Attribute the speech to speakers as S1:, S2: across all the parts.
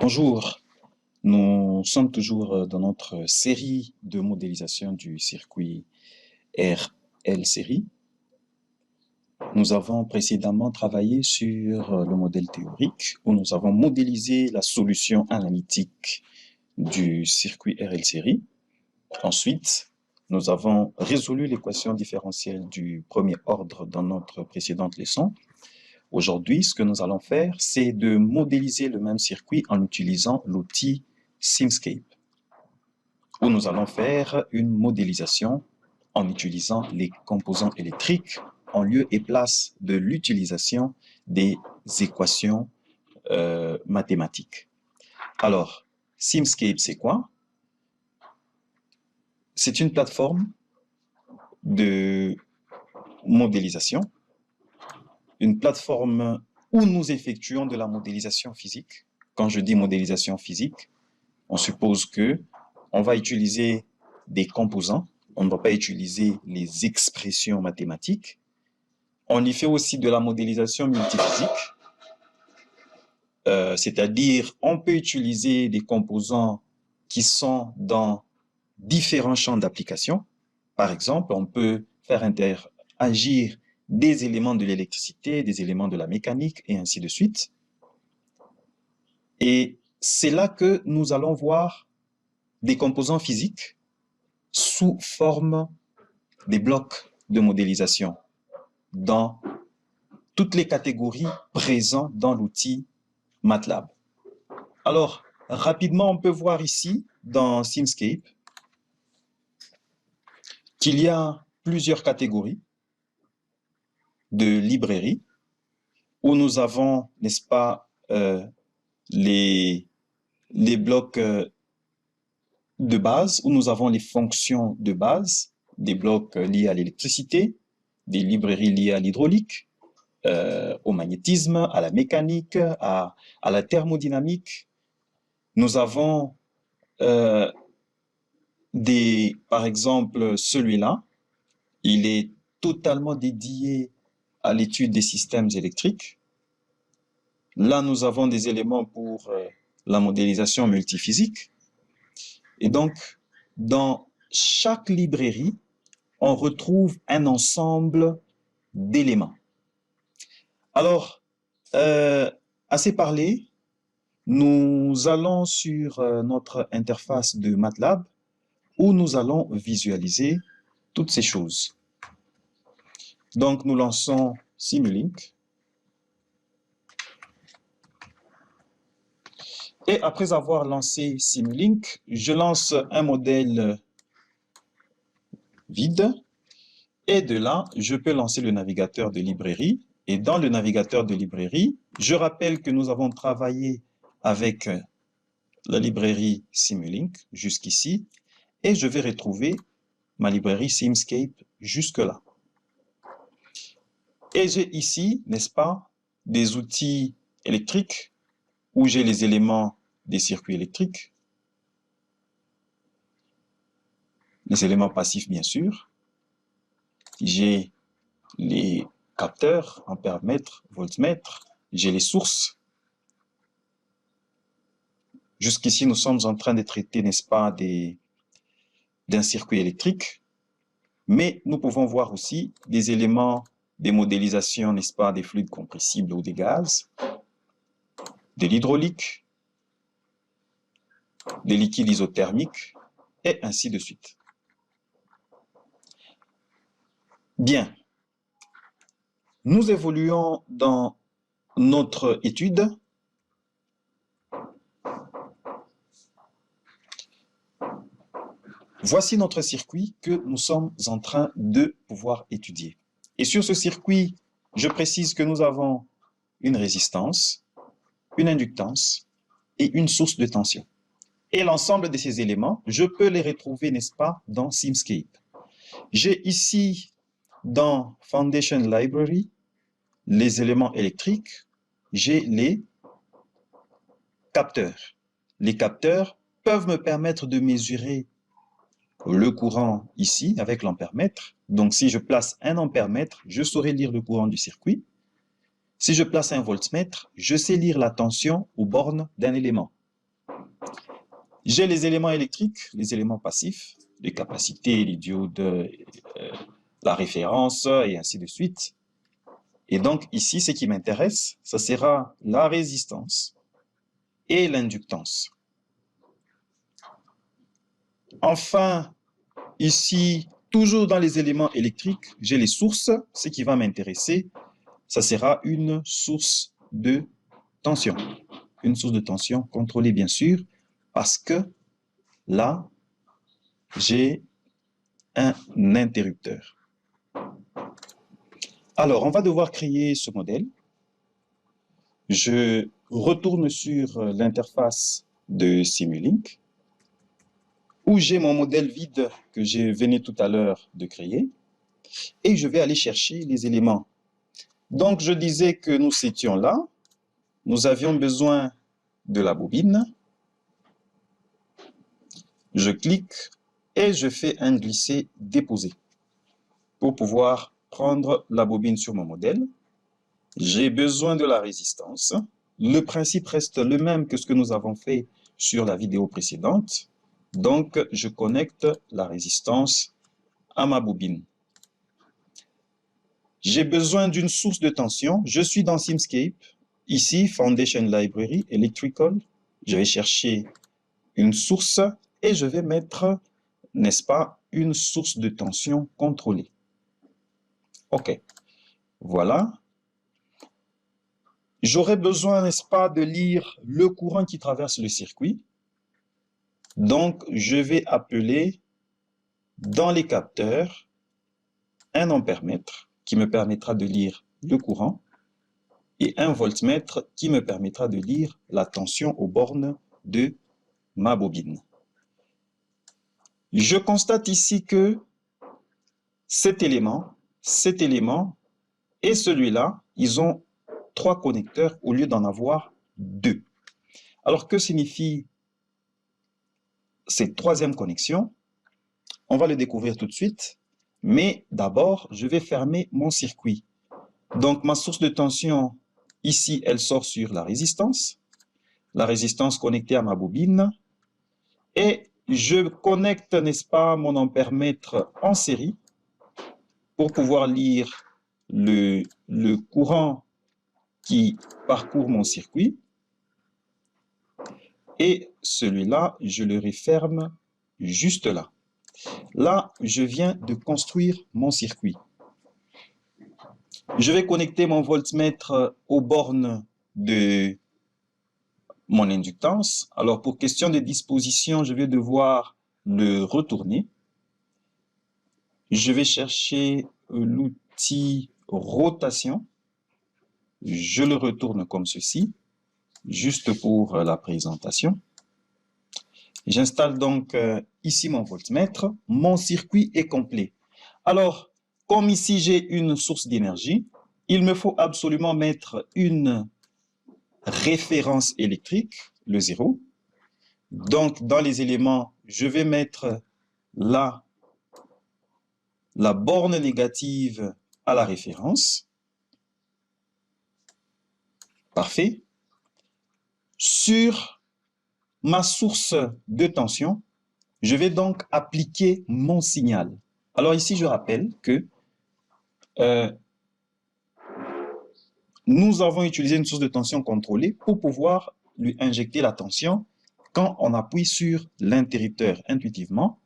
S1: Bonjour, nous sommes toujours dans notre série de modélisation du circuit RL série. Nous avons précédemment travaillé sur le modèle théorique où nous avons modélisé la solution analytique du circuit RL série. Ensuite, nous avons résolu l'équation différentielle du premier ordre dans notre précédente leçon. Aujourd'hui, ce que nous allons faire, c'est de modéliser le même circuit en utilisant l'outil Simscape, où nous allons faire une modélisation en utilisant les composants électriques en lieu et place de l'utilisation des équations mathématiques. Alors, Simscape, c'est quoi? C'est une plateforme de modélisation, une plateforme où nous effectuons de la modélisation physique. Quand je dis modélisation physique, on suppose que on va utiliser des composants, on ne va pas utiliser les expressions mathématiques. On y fait aussi de la modélisation multiphysique, c'est-à-dire on peut utiliser des composants qui sont dans différents champs d'application. Par exemple, on peut faire interagir des éléments de l'électricité, des éléments de la mécanique, et ainsi de suite. Et c'est là que nous allons voir des composants physiques sous forme des blocs de modélisation dans toutes les catégories présentes dans l'outil MATLAB. Alors, rapidement, on peut voir ici, dans Simscape, qu'il y a plusieurs catégories de librairies où nous avons, n'est-ce pas, les blocs de base, où nous avons les fonctions de base, des blocs liés à l'électricité, des librairies liées à l'hydraulique, au magnétisme, à la mécanique, à la thermodynamique. Nous avons par exemple, celui-là, il est totalement dédié à l'étude des systèmes électriques. Là, nous avons des éléments pour la modélisation multiphysique. Et donc, dans chaque librairie, on retrouve un ensemble d'éléments. Alors, assez parlé, nous allons sur notre interface de MATLAB où nous allons visualiser toutes ces choses. Donc, nous lançons Simulink. Et après avoir lancé Simulink, je lance un modèle vide. Et de là, je peux lancer le navigateur de librairie. Et dans le navigateur de librairie, je rappelle que nous avons travaillé avec la librairie Simulink jusqu'ici. Et je vais retrouver ma librairie Simscape jusque-là. Et j'ai ici, n'est-ce pas, des outils électriques où j'ai les éléments des circuits électriques, les éléments passifs bien sûr, j'ai les capteurs, ampèremètre, voltmètre, j'ai les sources. Jusqu'ici, nous sommes en train de traiter, n'est-ce pas, d'un circuit électrique, mais nous pouvons voir aussi des éléments des modélisations, n'est-ce pas, des fluides compressibles ou des gaz, de l'hydraulique, des liquides isothermiques, et ainsi de suite. Bien. Nous évoluons dans notre étude. Voici notre circuit que nous sommes en train de pouvoir étudier. Et sur ce circuit, je précise que nous avons une résistance, une inductance et une source de tension. Et l'ensemble de ces éléments, je peux les retrouver, n'est-ce pas, dans Simscape. J'ai ici, dans Foundation Library, les éléments électriques, j'ai les capteurs. Les capteurs peuvent me permettre de mesurer le courant ici avec l'ampèremètre. Donc, si je place un ampèremètre, je saurai lire le courant du circuit. Si je place un voltmètre, je sais lire la tension aux bornes d'un élément. J'ai les éléments électriques, les éléments passifs, les capacités, les diodes, la référence et ainsi de suite. Et donc ici, ce qui m'intéresse, ça sera la résistance et l'inductance. Enfin, ici, toujours dans les éléments électriques, j'ai les sources. Ce qui va m'intéresser, ça sera une source de tension. Une source de tension contrôlée, bien sûr, parce que là, j'ai un interrupteur. Alors, on va devoir créer ce modèle. Je retourne sur l'interface de Simulink, où j'ai mon modèle vide que je venais tout à l'heure de créer, et je vais aller chercher les éléments. Donc, je disais que nous étions là, nous avions besoin de la bobine. Je clique et je fais un glisser-déposer pour pouvoir prendre la bobine sur mon modèle. J'ai besoin de la résistance. Le principe reste le même que ce que nous avons fait sur la vidéo précédente. Donc, je connecte la résistance à ma bobine. J'ai besoin d'une source de tension. Je suis dans Simscape. Ici, Foundation Library, Electrical. Je vais chercher une source et je vais mettre, n'est-ce pas, une source de tension contrôlée. OK. Voilà. J'aurais besoin, n'est-ce pas, de lire le courant qui traverse le circuit. Donc, je vais appeler dans les capteurs un ampèremètre qui me permettra de lire le courant et un voltmètre qui me permettra de lire la tension aux bornes de ma bobine. Je constate ici que cet élément et celui-là, ils ont 3 connecteurs au lieu d'en avoir 2. Alors, que signifie cette troisième connexion? On va le découvrir tout de suite, mais d'abord, je vais fermer mon circuit. Donc, ma source de tension, ici, elle sort sur la résistance connectée à ma bobine, et je connecte, n'est-ce pas, mon ampèremètre en série pour pouvoir lire le courant qui parcourt mon circuit. Et celui-là, je le referme juste là. Là, je viens de construire mon circuit. Je vais connecter mon voltmètre aux bornes de mon inductance. Alors, pour question de disposition, je vais devoir le retourner. Je vais chercher l'outil rotation. Je le retourne comme ceci, juste pour la présentation. J'installe donc ici mon voltmètre. Mon circuit est complet. Alors, comme ici j'ai une source d'énergie, il me faut absolument mettre une référence électrique, le 0. Donc, dans les éléments, je vais mettre là la borne négative à la référence. Parfait. Sur ma source de tension, je vais donc appliquer mon signal. Alors ici, je rappelle que nous avons utilisé une source de tension contrôlée pour pouvoir lui injecter la tension quand on appuie sur l'interrupteur intuitivement.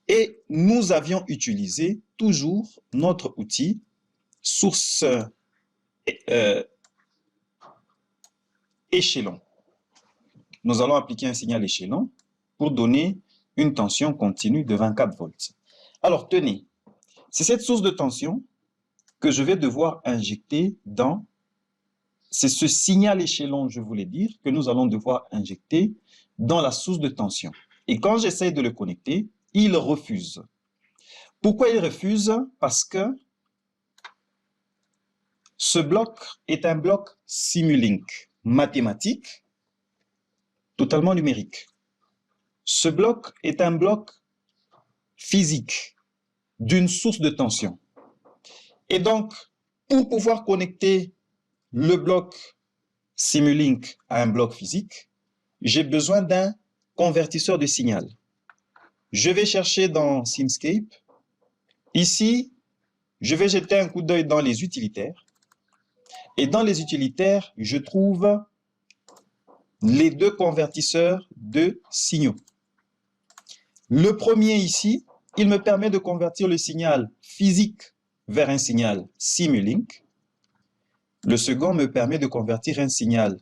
S1: Et nous avions utilisé toujours notre outil source échelon. Nous allons appliquer un signal échelon pour donner une tension continue de 24 volts. Alors, tenez, c'est cette source de tension que je vais devoir injecter dans... C'est ce signal échelon, je voulais dire, que nous allons devoir injecter dans la source de tension. Et quand j'essaie de le connecter, il refuse. Pourquoi il refuse? Parce que ce bloc est un bloc Simulink mathématique, totalement numérique. Ce bloc est un bloc physique d'une source de tension. Et donc, pour pouvoir connecter le bloc Simulink à un bloc physique, j'ai besoin d'un convertisseur de signal. Je vais chercher dans Simscape. Ici, je vais jeter un coup d'œil dans les utilitaires. Et dans les utilitaires, je trouve les deux convertisseurs de signaux. Le premier ici, il me permet de convertir le signal physique vers un signal Simulink. Le second me permet de convertir un signal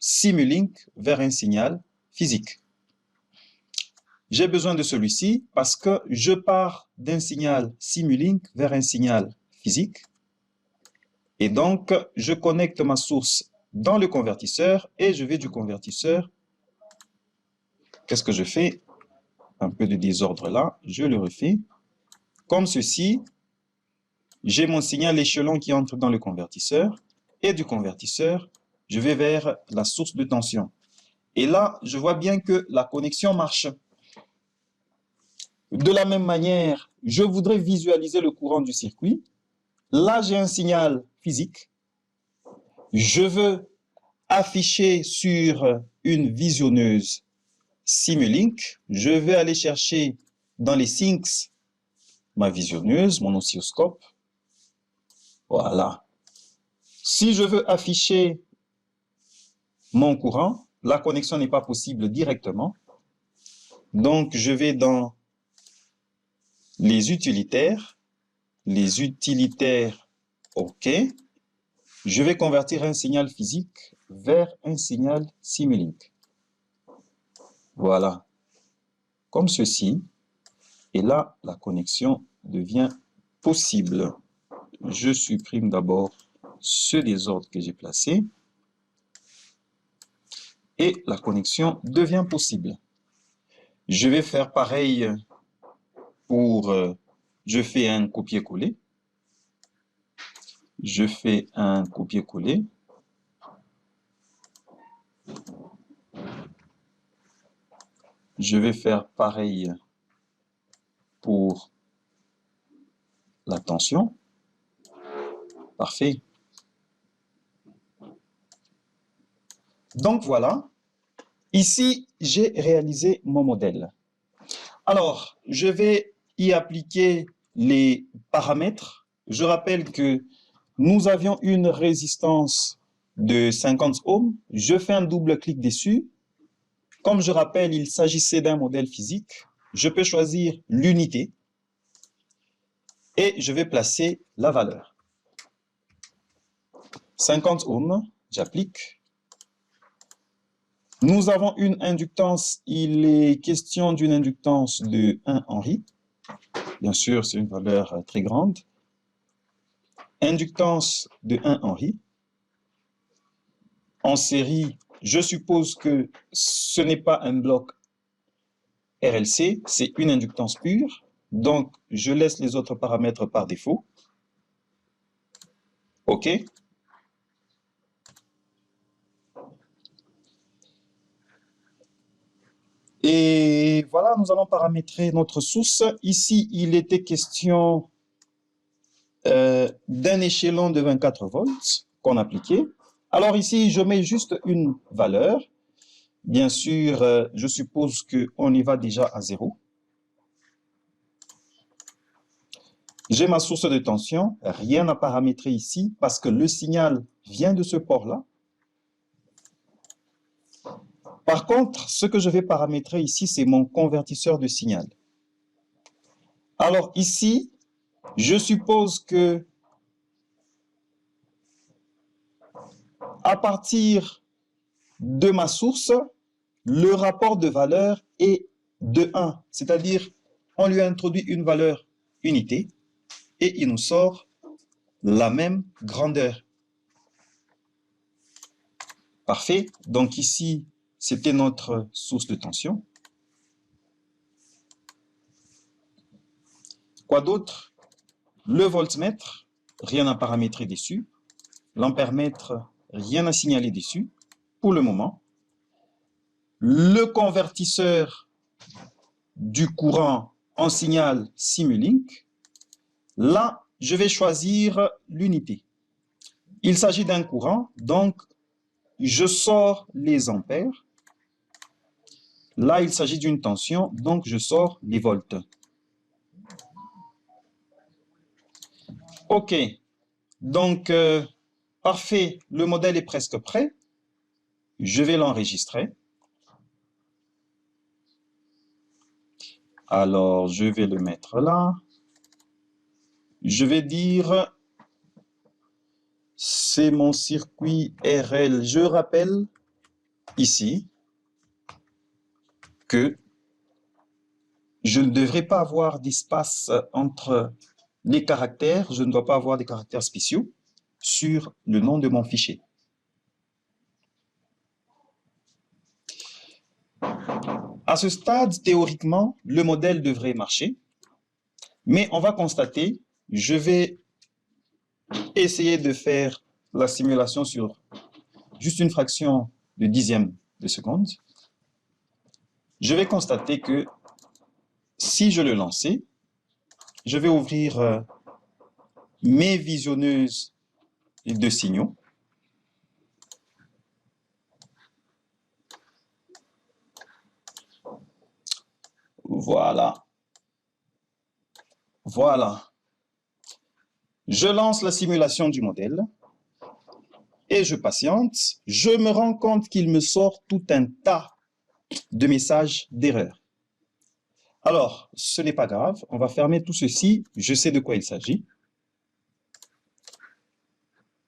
S1: Simulink vers un signal physique. J'ai besoin de celui-ci parce que je pars d'un signal Simulink vers un signal physique. Et donc, je connecte ma source dans le convertisseur et je vais du convertisseur. Qu'est-ce que je fais? Un peu de désordre là, je le refais. Comme ceci, j'ai mon signal échelon qui entre dans le convertisseur et du convertisseur, je vais vers la source de tension. Et là, je vois bien que la connexion marche. De la même manière, je voudrais visualiser le courant du circuit. Là, j'ai un signal physique. Je veux afficher sur une visionneuse Simulink. Je vais aller chercher dans les Sinks ma visionneuse, mon oscilloscope. Voilà. Si je veux afficher mon courant, la connexion n'est pas possible directement. Donc, je vais dans les utilitaires, OK. Je vais convertir un signal physique vers un signal Simulink. Voilà, comme ceci. Et là, la connexion devient possible. Je supprime d'abord ce désordre que j'ai placé. Et la connexion devient possible. Je vais faire pareil pour... je fais un copier-coller. Je fais un copier-coller. Je vais faire pareil pour la tension. Parfait. Donc voilà, ici j'ai réalisé mon modèle. Alors, je vais y appliquer les paramètres. Je rappelle que nous avions une résistance de 50 ohms. Je fais un double clic dessus. Comme je rappelle, il s'agissait d'un modèle physique. Je peux choisir l'unité et je vais placer la valeur. 50 ohms, j'applique. Nous avons une inductance, il est question d'une inductance de 1 Henry. Bien sûr, c'est une valeur très grande. Inductance de 1 Henry. En série, je suppose que ce n'est pas un bloc RLC, c'est une inductance pure. Donc, je laisse les autres paramètres par défaut. OK. Et voilà, nous allons paramétrer notre source. Ici, il était question d'un échelon de 24 volts qu'on appliquait. Alors ici, je mets juste une valeur. Bien sûr, je suppose qu'on y va déjà à 0. J'ai ma source de tension, rien à paramétrer ici parce que le signal vient de ce port-là. Par contre, ce que je vais paramétrer ici, c'est mon convertisseur de signal. Alors ici, je suppose que à partir de ma source, le rapport de valeur est de 1, c'est-à-dire on lui a introduit une valeur unité et il nous sort la même grandeur. Parfait. Donc ici, c'était notre source de tension. Quoi d'autre? Le voltmètre, rien à paramétrer dessus. L'ampèremètre, rien à signaler dessus pour le moment. Le convertisseur du courant en signal Simulink. Là, je vais choisir l'unité. Il s'agit d'un courant, donc je sors les ampères. Là, il s'agit d'une tension, donc je sors les volts. OK. Donc, parfait. Le modèle est presque prêt. Je vais l'enregistrer. Alors, je vais le mettre là. Je vais dire, c'est mon circuit RL. Je rappelle ici que je ne devrais pas avoir d'espace entre les caractères. Je ne dois pas avoir des caractères spéciaux sur le nom de mon fichier. À ce stade, théoriquement, le modèle devrait marcher. Mais on va constater, je vais essayer de faire la simulation sur juste une fraction de dixième de seconde. Je vais constater que si je le lançais, je vais ouvrir mes visionneuses de signaux. Voilà. Voilà. Je lance la simulation du modèle et je patiente. Je me rends compte qu'il me sort tout un tas de messages d'erreur. Alors, ce n'est pas grave. On va fermer tout ceci. Je sais de quoi il s'agit.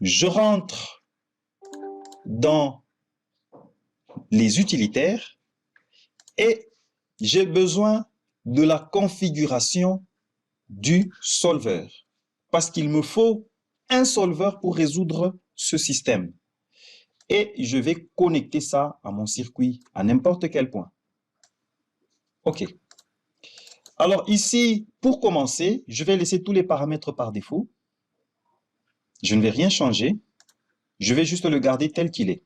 S1: Je rentre dans les utilitaires et j'ai besoin de la configuration du solver parce qu'il me faut un solver pour résoudre ce système. Et je vais connecter ça à mon circuit à n'importe quel point. OK. Alors ici, pour commencer, je vais laisser tous les paramètres par défaut. Je ne vais rien changer. Je vais juste le garder tel qu'il est.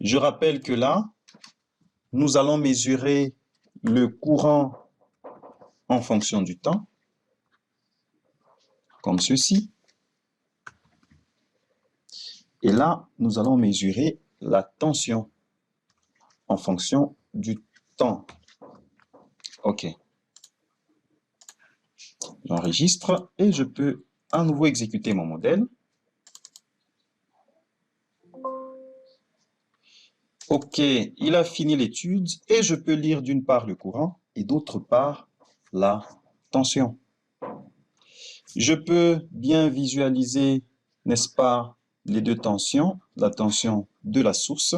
S1: Je rappelle que là, nous allons mesurer le courant en fonction du temps, comme ceci. Et là, nous allons mesurer la tension en fonction du temps. OK. J'enregistre et je peux à nouveau exécuter mon modèle. OK, il a fini l'étude et je peux lire d'une part le courant et d'autre part la tension. Je peux bien visualiser, n'est-ce pas, les deux tensions, la tension de la source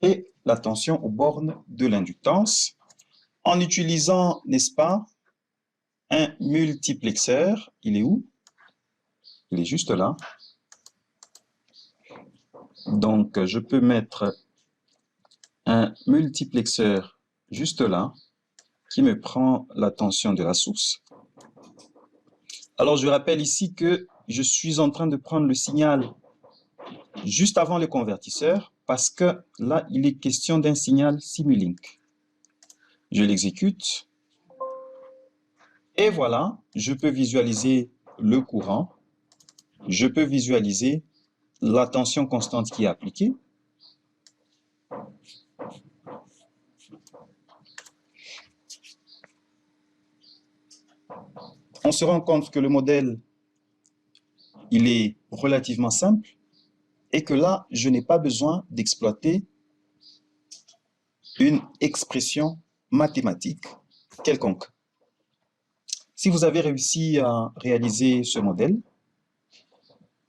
S1: et la tension aux bornes de l'inductance, en utilisant, n'est-ce pas, un multiplexeur. Il est où? Il est juste là. Donc, je peux mettre un multiplexeur juste là, qui me prend la tension de la source. Alors, je rappelle ici que je suis en train de prendre le signal juste avant le convertisseur, parce que là, il est question d'un signal Simulink. Je l'exécute. Et voilà, je peux visualiser le courant. Je peux visualiser la tension constante qui est appliquée. On se rend compte que le modèle, il est relativement simple et que là, je n'ai pas besoin d'exploiter une expression mathématique quelconque. Si vous avez réussi à réaliser ce modèle,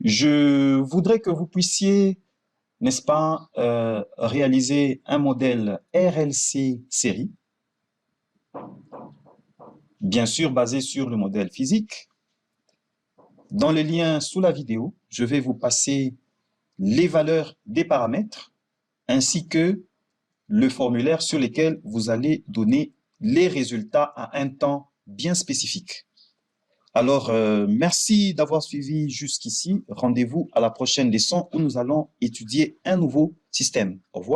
S1: je voudrais que vous puissiez, n'est-ce pas, réaliser un modèle RLC série, bien sûr basé sur le modèle physique. Dans le lien sous la vidéo, je vais vous passer les valeurs des paramètres ainsi que le formulaire sur lequel vous allez donner les résultats à un temps bien spécifique. Alors, merci d'avoir suivi jusqu'ici. Rendez-vous à la prochaine leçon où nous allons étudier un nouveau système. Au revoir.